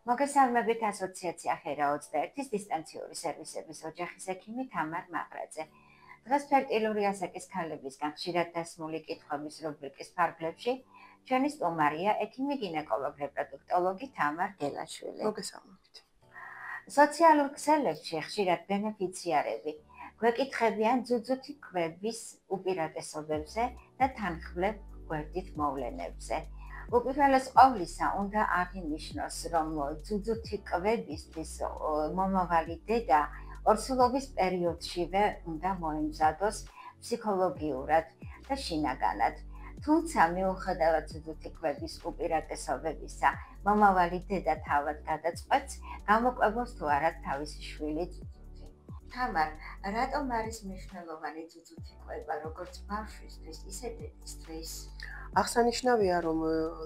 მოგესალმებით ასოციაცია ხერა 21-ის დისტანციური სერვისების ოჯახის ექიმი თამარ მაყრაძე. დღეს ფერტილური ასაკის ქალებისგან ხშირად დასმული კითხვების რუბრიკის ფარგლებში ჩვენი სტუმარია ექიმი გინეკოლოგ რეპროდუქტოლოგი თამარ გელაშვილი. მოგესალმებით. სოციალურ ქსელებში ხშირად ბენეფიციარები გვეკითხებიან ძუძუთი კვების უპირატესობებზე და თანხმლებ გვერდით მოვლენებზე. უპირველეს ყოვლისა უნდა აღინიშნოს, რომ ძუძუთი კვებისთვის მომავალი დედა ორსულობის პერიოდშივე უნდა მოემზადოს ფსიქოლოგიურად და შინაგანად. თუმცა მიუხედავად ძუძუთი კვების უპირატესობებისა, მომავალი დედა თავად გადაწყვეტს, გამოკვებოს თუ არა თავისი შვილი ძუძუთი. თამარ, რატომ არის მნიშვნელოვანი ძუძუთი კვება როგორც ბავშვისთვის, ისე დედისთვის? აღსანიშნავია, რომ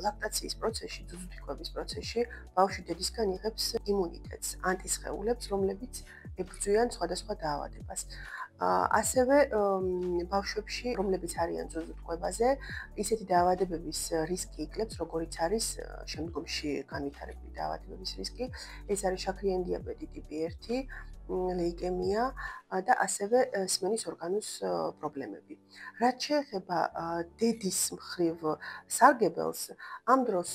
ლაქტაციის პროცესში, ძუძუთი კვების პროცესში, ბავშვი დედისგან იღებს იმუნიტეტს, ანტისხეულებს, რომლებიც ებრძვიან სხვადასხვა დაავადებას. ასევე ბავშვებში, რომლებიც არიან ძუძუთ კვებაზე, ისეთი დაავადებების რისკი იკლებს, როგორიც არის შემდგომში განვითარებული დაავადებების რისკი. ეს არის შაქრიანი დიაბეტი ტიპი 1, ლეიკემია და ასევე სმენის ორგანოს პრობლემები. რაც შეეხება დედის მხრივ სარგებელს, ამ დროს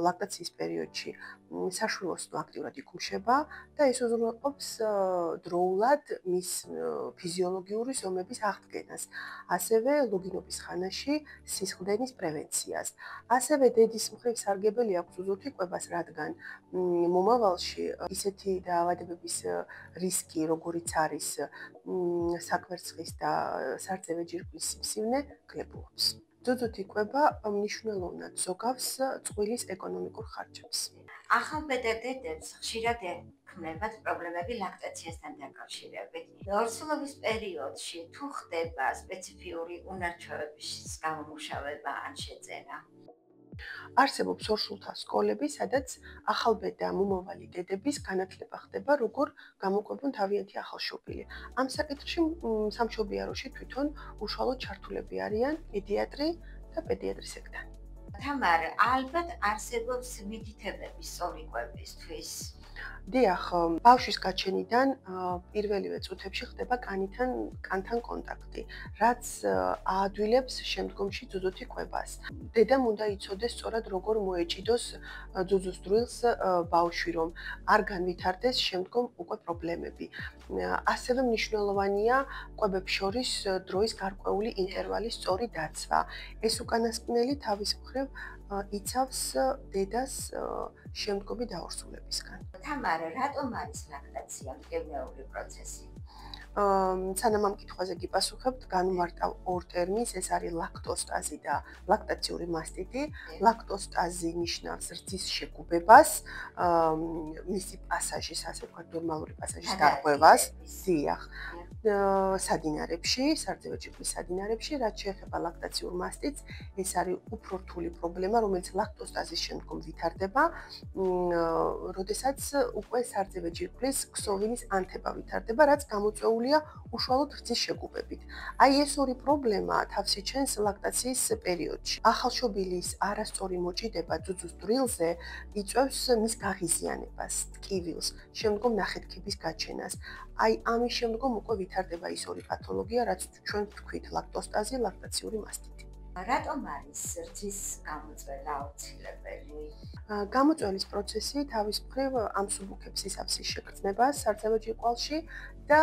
ლაქტაციის პერიოდში საშვილოსნო აქტიურად იკუმშება და ეს უზრუნველყოფს დროულად მის ფიზიოლოგიური ზომების აღდგენას, ასევე ლუგინობის ხანაში სისხლდენის პრევენციას. ასევე დედის მხრივ სარგებელი აქვს ძუძუთი კვებას, რადგან მომავალში ისეთი დაავადებების რისკი, როგორიც არის საკვერცხის და სარძევე ჯირკვლის სიმსივნე, გლებულობს. ძუძუთი კვება მნიშვნელოვნად ზოგავს წყვილის ეკონომიკურ ხარჯებს. ახალბედა დედებს ხშირად ექმნებათ პრობლემები ლაქტაციასთან დაკავშირებით. ორსულობის პერიოდში თუ ხდება სპეციფიური უნარჩვევების გამომუშავება ან შეძენა? არსებობს ორსულთა სკოლები, სადაც ახალბედა მომავალი დედების განათლება ხდება, როგორ გამოკვებონ თავიანთი ახალშობილი. ამ საკითხში სამშობიაროში თვითონ უშუალოდ ჩართულები არიან პედიატრი და პედიატრის ექთანი. თამარ, ალბათ არსებობს მითითებები სწორი კვებისთვის. დიახ, ბავშვის გაჩენიდან პირველივე წუთებში ხდება კანთან კონტაქტი, რაც აადვილებს შემდგომში ძუძუთი კვებას. დედამ უნდა იცოდეს სწორად როგორ მოეჭიდოს ძუძუს დროილს ბავშვი, რომ არ განვითარდეს შემდგომ უკვე პრობლემები. ასევე მნიშვნელოვანია კვებებს შორის დროის გარკვეული ინტერვალის სწორი დაცვა. ეს უკანასკნელი თავის მხრივ იცავს დედას შემდგომი დაორსულებისგან. თამარ, რატომ არის ლაქტაცია მტკივნეული პროცესი? სანამ ამ კითხვაზე გიპასუხებთ, განვმარტავ ორ ტერმინს, ეს არის ლაქტოსტაზი და ლაქტაციური მასტიტი. ლაქტოსტაზი ნიშნავს რძის შეგუბებას, მისი პასაჟის, ასე ვთქვათ, ნორმალური პასაჟის დარღვევას. დიახ. სადინარებში, სარძევე ჯირკვლის სადინარებში, რაც შეეხება ლაქტაციურ მასტიტს, ეს არის უფრო რთული პრობლემა, რომელიც ლაქტოსტაზის შემდგომ ვითარდება, როდესაც უკვე სარძევე ჯირკვლის ქსოვილის ანთება ვითარდება, რაც გამოწვეულია უშუალოდ რძის შეგუბებით. აი ეს ორი პრობლემა თავს იჩენს ლაქტაციის პერიოდში. ახალშობილის არასწორი მოჭიდება ძუძუს დრილზე იწვევს მის გაღიზიანებას, ტკივილს, შემდგომ ნახეთქების გაჩენას. აი ამის შემდგომ უკვე ვითარდება ის ორი პათოლოგია, რაც ჩვენ ვთქვით ლაქტოსტაზი, ლაქტაციური მასტიტი. რატომ არის რძის გამოწვევა აუცილებელი? გამოწვევის პროცესი თავის მხრივ ამსუბუქებს სისავსის შეგრძნებას სარძევე ჯირკვალში და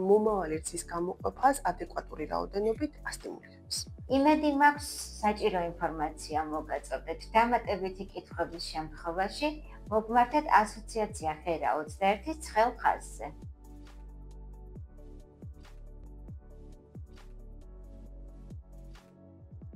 მომავალი რძის გამოყოფას ადეკვატური რაოდენობით ასტიმულირებს. იმედი მაქვს საჭირო ინფორმაცია მოგაწოდეთ. დამატებითი კითხვების შემთხვევაში მოგმართეთ ასოციაცია ხერა 21-ის ცხელ ხაზზე.